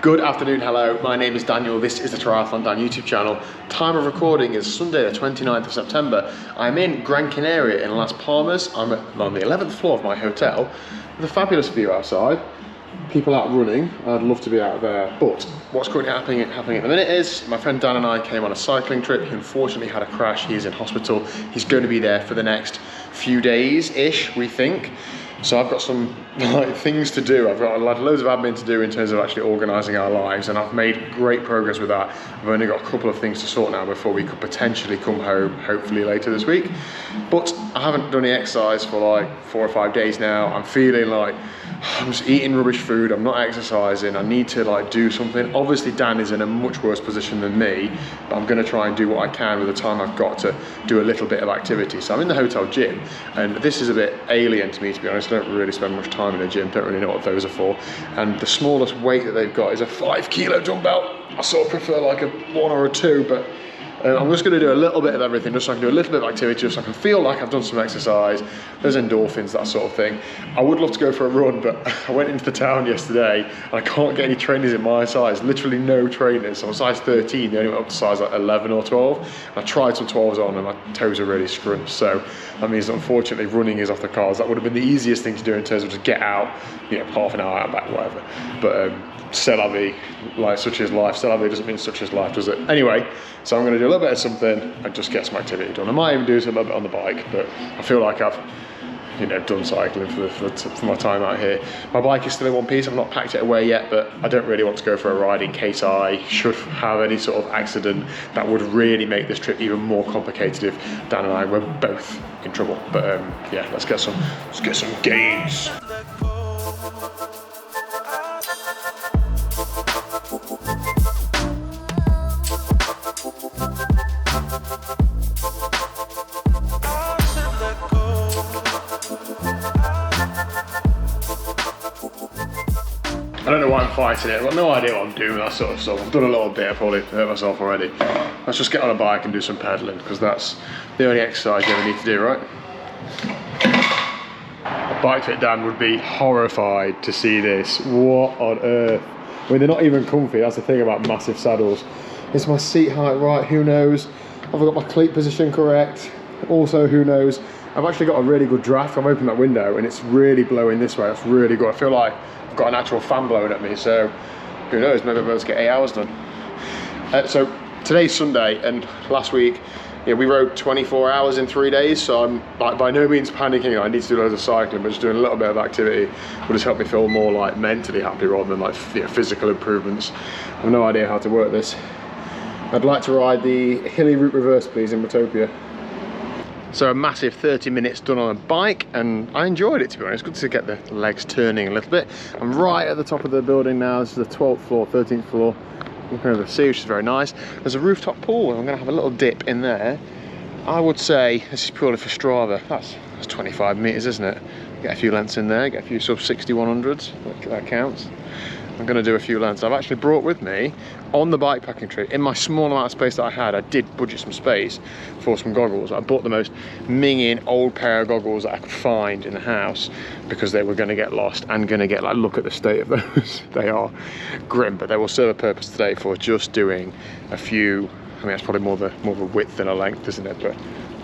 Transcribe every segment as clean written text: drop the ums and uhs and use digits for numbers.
Good afternoon, hello, my name is Daniel, this is the TriathlonDan YouTube channel. Time of recording is Sunday the 29th of September. I'm in Gran Canaria in Las Palmas. I'm on the 11th floor of my hotel with a fabulous view outside. People out running, I'd love to be out there, but what's currently happening at the minute is my friend Dan and I came on a cycling trip. He unfortunately had a crash, he's in hospital. He's going to be there for the next few days-ish, we think. So I've got some things to do. I've got loads of admin to do in terms of actually organising our lives, and I've made great progress with that. I've only got a couple of things to sort now before we could potentially come home, hopefully later this week. But I haven't done any exercise for like 4 or 5 days now. I'm feeling like I'm just eating rubbish food, I'm not exercising, I need to like do something. Obviously Dan is in a much worse position than me, but I'm going to try and do what I can with the time I've got to do a little bit of activity. So I'm in the hotel gym, and this is a bit alien to me, to be honest. I don't really spend much time in a gym, don't really know what those are for. And the smallest weight that they've got is a 5 kilo dumbbell. I sort of prefer like a 1 or a 2, but I'm just going to do a little bit of everything, just so I can do a little bit of activity, just so I can feel like I've done some exercise. There's endorphins, that sort of thing. I would love to go for a run, but I went into the town yesterday and I can't get any trainers in my size, literally no trainers. So I'm size 13, they only went up to size like 11 or 12. I tried some 12s on and my toes are really scrunched, so that means that unfortunately running is off the cards. That would have been the easiest thing to do in terms of just get out, you know, half an hour out and back, whatever. But c'est la vie, like such is life. C'est la vie doesn't mean such is life, does it? Anyway, so I'm going to do a little bit of something and just get some activity done. I might even do a little bit on the bike, but I feel like I've, you know, done cycling for my time out here. My bike is still in one piece. I've not packed it away yet, but I don't really want to go for a ride in case I should have any sort of accident that would really make this trip even more complicated if Dan and I were both in trouble. But yeah, let's get some gains. I don't know why I'm fighting it. I've got no idea what I'm doing, that sort of stuff. I've done a little bit, I've probably hurt myself already. Let's just get on a bike and do some pedaling, because that's the only exercise you ever need to do, right? A bike fit Dan would be horrified to see this. What on earth? I mean, they're not even comfy, that's the thing about massive saddles. Is my seat height right? Who knows? Have I got my cleat position correct? Also, who knows? I've actually got a really good draft. I'm opening that window and it's really blowing this way. That's really good. I feel like I've got an actual fan blowing at me, so who knows, maybe I'll be able to get 8 hours done. So today's Sunday, and last week, yeah, we rode 24 hours in 3 days, so I'm like by no means panicking. I need to do loads of cycling, but just doing a little bit of activity will just help me feel more like mentally happy rather than like, you know, physical improvements. I have no idea how to work this. I'd like to ride the hilly route reverse, please, in Watopia. So a massive 30 minutes done on a bike, and I enjoyed it, to be honest. Good to get the legs turning a little bit. I'm right at the top of the building now. This is the 12th floor, 13th floor. Looking over the sea, which is very nice. There's a rooftop pool, and I'm going to have a little dip in there. I would say, this is purely for Strava, that's 25 metres, isn't it? Get a few lengths in there, get a few sub 60-100s, that counts. I'm going to do a few lengths. I've actually brought with me, on the bikepacking trip, in my small amount of space that I had, I did budget some space for some goggles. I bought the most minging old pair of goggles that I could find in the house because they were going to get lost and going to get, like, look at the state of those. They are grim, but they will serve a purpose today for just doing a few. I mean, it's probably more of a width than a length, isn't it? But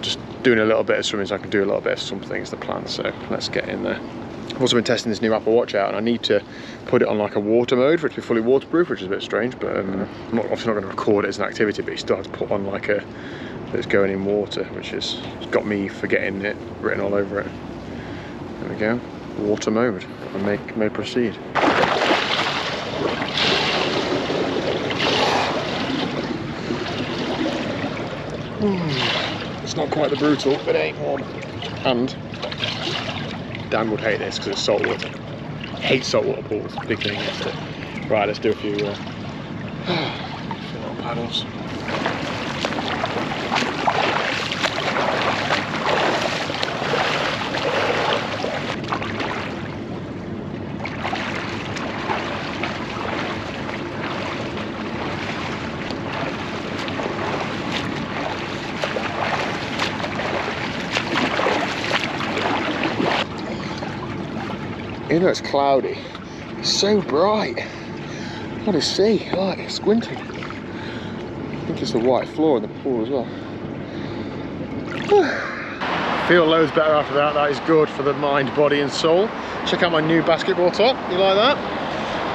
just doing a little bit of swimming so I can do a little bit of something is the plan. So let's get in there. I've also been testing this new Apple Watch out, and I need to put it on like a water mode for it to be fully waterproof, which is a bit strange, but I'm obviously not going to record it as an activity, but you still have to put on like a that's going in water, which has got me forgetting it written all over it. There we go, water mode, and may proceed. It's not quite the brutal, but it ain't warm. And Dan would hate this because it's salt water. Hate saltwater pools, big thing against it. Right, let's do a few paddles. Even though it's cloudy, it's so bright. What is sea? Oh, it's squinting. I think it's the white floor in the pool as well. Feel loads better after that. That is good for the mind, body and soul. Check out my new basketball top. You like that?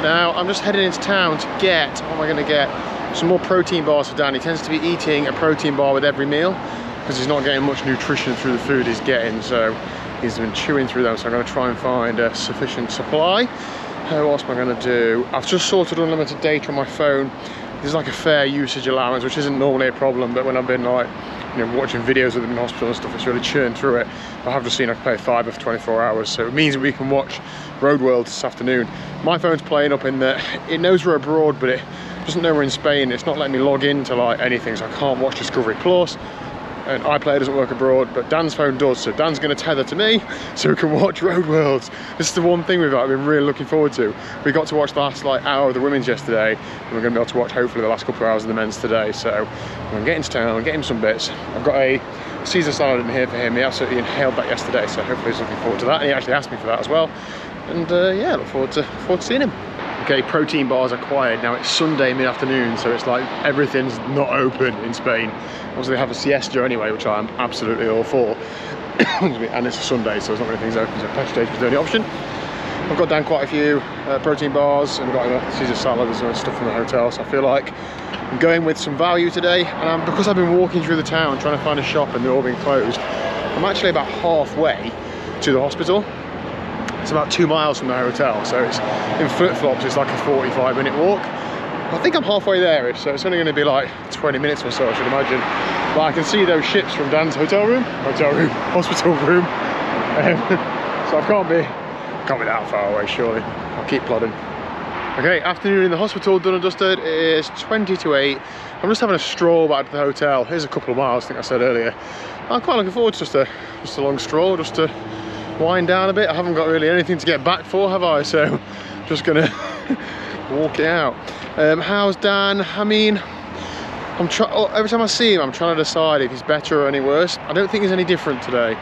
Now I'm just heading into town to get, what am I going to get? Some more protein bars for Dan. He tends to be eating a protein bar with every meal because he's not getting much nutrition through the food he's getting, so he's been chewing through them. So I'm going to try and find a sufficient supply. What else am I going to do? I've just sorted unlimited data on my phone. There's like a fair usage allowance, which isn't normally a problem, but when I've been like, you know, watching videos with them in hospital and stuff, it's really churned through it. I have just seen I can play fibre for 24 hours, so it means that we can watch Road World this afternoon. My phone's playing up in that it knows we're abroad, but it doesn't know we're in Spain. It's not letting me log into like anything, so I can't watch Discovery Plus. And iPlayer doesn't work abroad, but Dan's phone does, so Dan's going to tether to me so we can watch Road Worlds. This is the one thing I've been really looking forward to. We got to watch the last like hour of the women's yesterday, and we're going to be able to watch hopefully the last couple of hours of the men's today. So I'm going to get into town, get him some bits. I've got a Caesar salad in here for him. He absolutely inhaled that yesterday, so hopefully he's looking forward to that. And he actually asked me for that as well. And yeah, look forward to seeing him. Okay, protein bars acquired. Now it's Sunday mid-afternoon, so it's like everything's not open in Spain. Obviously they have a siesta anyway, which I'm absolutely all for. And it's a Sunday, so there's not many things open, so petrol station is the only option. I've got down quite a few protein bars, and we've got a Caesar salad as well, stuff from the hotel, so I feel like I'm going with some value today. And because I've been walking through the town trying to find a shop and they're all being closed, I'm actually about halfway to the hospital. It's about 2 miles from the hotel, so it's in flip-flops, it's like a 45-minute walk. I think I'm halfway there, so it's only going to be like 20 minutes or so, I should imagine. But I can see those ships from Dan's hospital room, so I can't be that far away, surely. I'll keep plodding. Okay, afternoon in the hospital, done and dusted. It is 20 to 8. I'm just having a stroll back to the hotel. Here's a couple of miles, I think I said earlier. I'm quite looking forward to just a long stroll, just to wind down a bit. I haven't got really anything to get back for, have I? So just gonna walk it out. How's Dan? I mean, every time I see him, I'm trying to decide if he's better or any worse. I don't think he's any different today.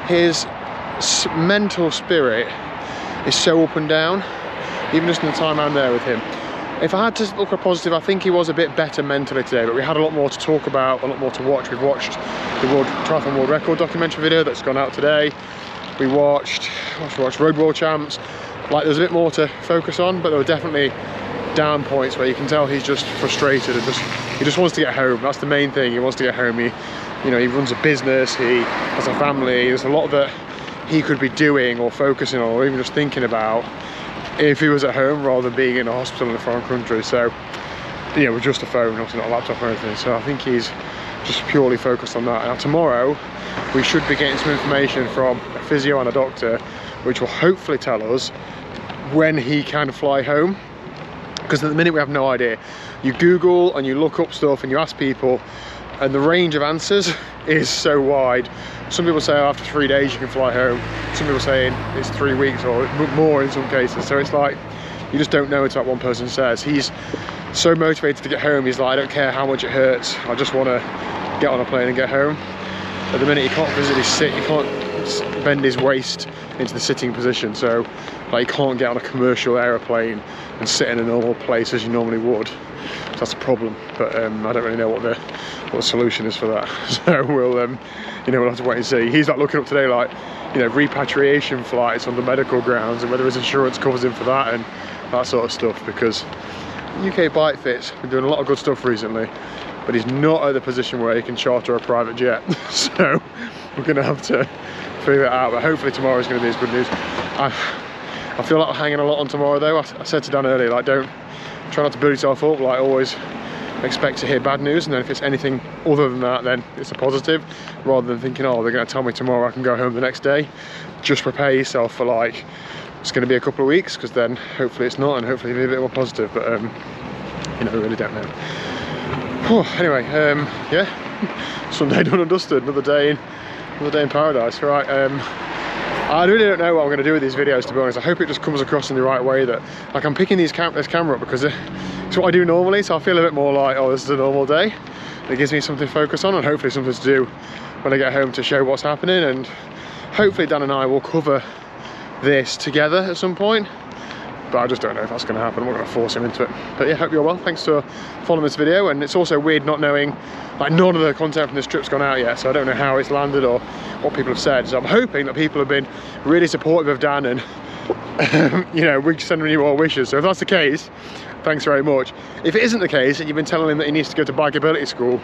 His mental spirit is so up and down, even just in the time I'm there with him. If I had to look at positive, I think he was a bit better mentally today, but we had a lot more to talk about, a lot more to watch. We've watched the Triathlon World Record documentary video that's gone out today. We watched Road World Champs. Like, there's a bit more to focus on, but there were definitely down points where you can tell he's just frustrated and he just wants to get home. That's the main thing. He wants to get home. He runs a business. He has a family. There's a lot that he could be doing or focusing on, or even just thinking about if he was at home rather than being in a hospital in a foreign country. So, you know, with just a phone, obviously not a laptop or anything. So I think he's just purely focused on that. Now tomorrow, we should be getting some information from a physio and a doctor, which will hopefully tell us when he can fly home. Because at the minute we have no idea. You Google and you look up stuff and you ask people, and the range of answers is so wide. Some people say after 3 days you can fly home. Some people saying it's 3 weeks or more in some cases. So it's like, you just don't know until that one person says. He's so motivated to get home. He's like, I don't care how much it hurts. I just want to get on a plane and get home. At the minute he can't physically sit, he can't bend his waist into the sitting position, so like he can't get on a commercial aeroplane and sit in a normal place as you normally would. So that's a problem, but I don't really know what the solution is for that. So we'll have to wait and see. He's like looking up today, like, you know, repatriation flights on the medical grounds and whether his insurance covers him for that and that sort of stuff, because UK Bike Fit's been doing a lot of good stuff recently, but he's not at the position where he can charter a private jet. So we're going to have to figure that out, but hopefully tomorrow is going to be as good news. I feel like I'm hanging a lot on tomorrow though. I said to Dan earlier, like, try not to build yourself up, like always expect to hear bad news, and then if it's anything other than that, then it's a positive, rather than thinking, oh, they're going to tell me tomorrow I can go home the next day. Just prepare yourself for like, it's going to be a couple of weeks, because then hopefully it's not, and hopefully it'll be a bit more positive, but you know, we really don't know. Anyway, yeah, Sunday done and dusted, another day in paradise. Right, I really don't know what I'm going to do with these videos, to be honest. I hope it just comes across in the right way, that like I'm picking this camera up because it's what I do normally, so I feel a bit more like, oh, this is a normal day. It gives me something to focus on, and hopefully something to do when I get home to show what's happening, and hopefully Dan and I will cover this together at some point. but I just don't know if that's going to happen. I'm not going to force him into it. But yeah, hope you're well. Thanks for following this video. And it's also weird not knowing, like, none of the content from this trip's gone out yet, so I don't know how it's landed or what people have said. So I'm hoping that people have been really supportive of Dan and you know, we're sending you all wishes. So if that's the case, thanks very much. If it isn't the case and you've been telling him that he needs to go to bikeability school,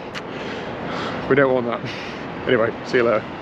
we don't want that. Anyway, see you later.